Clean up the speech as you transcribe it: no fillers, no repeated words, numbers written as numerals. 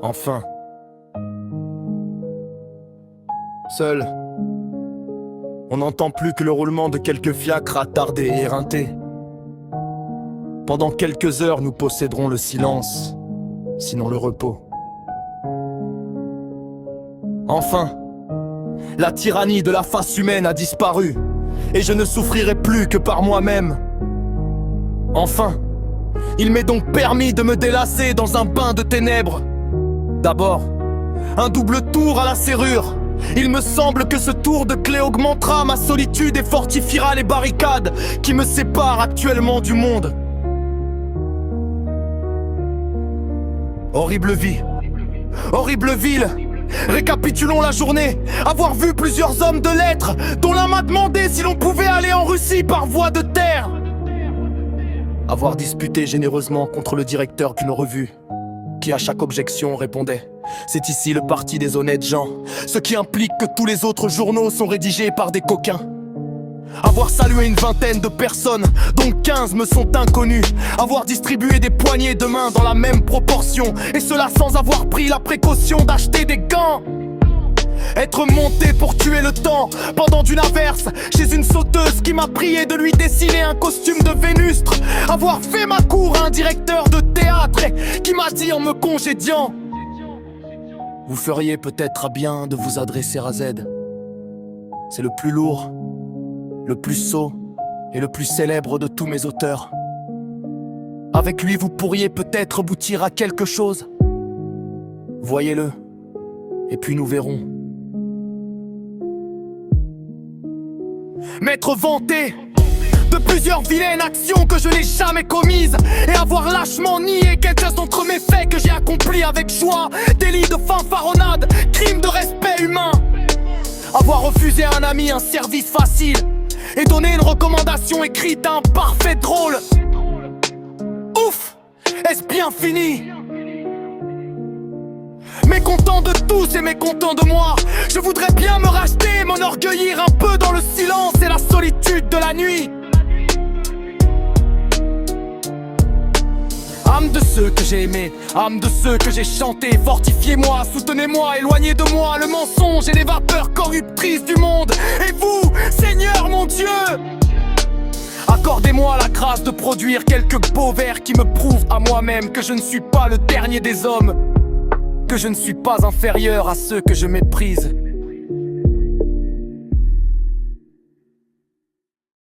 Enfin. Seul. On n'entend plus que le roulement de quelques fiacres attardés et éreintés. Pendant quelques heures, nous posséderons le silence, sinon le repos. Enfin, la tyrannie de la face humaine a disparu, et je ne souffrirai plus que par moi-même. Enfin, il m'est donc permis de me délasser dans un bain de ténèbres. D'abord, un double tour à la serrure. Il me semble que ce tour de clé augmentera ma solitude et fortifiera les barricades qui me séparent actuellement du monde. Horrible vie, horrible ville. Récapitulons la journée. Avoir vu plusieurs hommes de lettres dont l'un m'a demandé si l'on pouvait aller en Russie par voie de terre. Avoir disputé généreusement contre le directeur d'une revue qui à chaque objection répondait: c'est ici le parti des honnêtes gens, ce qui implique que tous les autres journaux sont rédigés par des coquins. Avoir salué une vingtaine de personnes, dont 15 me sont inconnus. Avoir distribué des poignées de main dans la même proportion, et cela sans avoir pris la précaution d'acheter des gants. Être monté pour tuer le temps pendant d'une averse chez une sauteuse qui m'a prié de lui dessiner un costume de Vénustre. Avoir fait ma cour à un directeur de théâtre qui m'a dit en me congédiant: vous feriez peut-être à bien de vous adresser à Z. C'est le plus lourd, le plus sot et le plus célèbre de tous mes auteurs. Avec lui, vous pourriez peut-être aboutir à quelque chose. Voyez-le, et puis nous verrons. M'être vanté de plusieurs vilaines actions que je n'ai jamais commises, et avoir lâchement nié quelques d'entre mes faits que j'ai accomplis avec joie. Délit de fanfaronnade, crime de respect humain. Avoir refusé à un ami un service facile et donner une recommandation écrite à un parfait drôle. Ouf, est-ce bien fini? Mécontent de tous et mécontent de moi, je voudrais bien me racheter, m'enorgueillir un peu dans le silence et la solitude de la nuit. Âme de ceux que j'ai aimés, âme de ceux que j'ai chantés, fortifiez-moi, soutenez-moi, éloignez de moi le mensonge et les vapeurs corruptrices du monde. Et vous, Seigneur mon Dieu, accordez-moi la grâce de produire quelques beaux vers qui me prouvent à moi-même que je ne suis pas le dernier des hommes, que je ne suis pas inférieur à ceux que je méprise.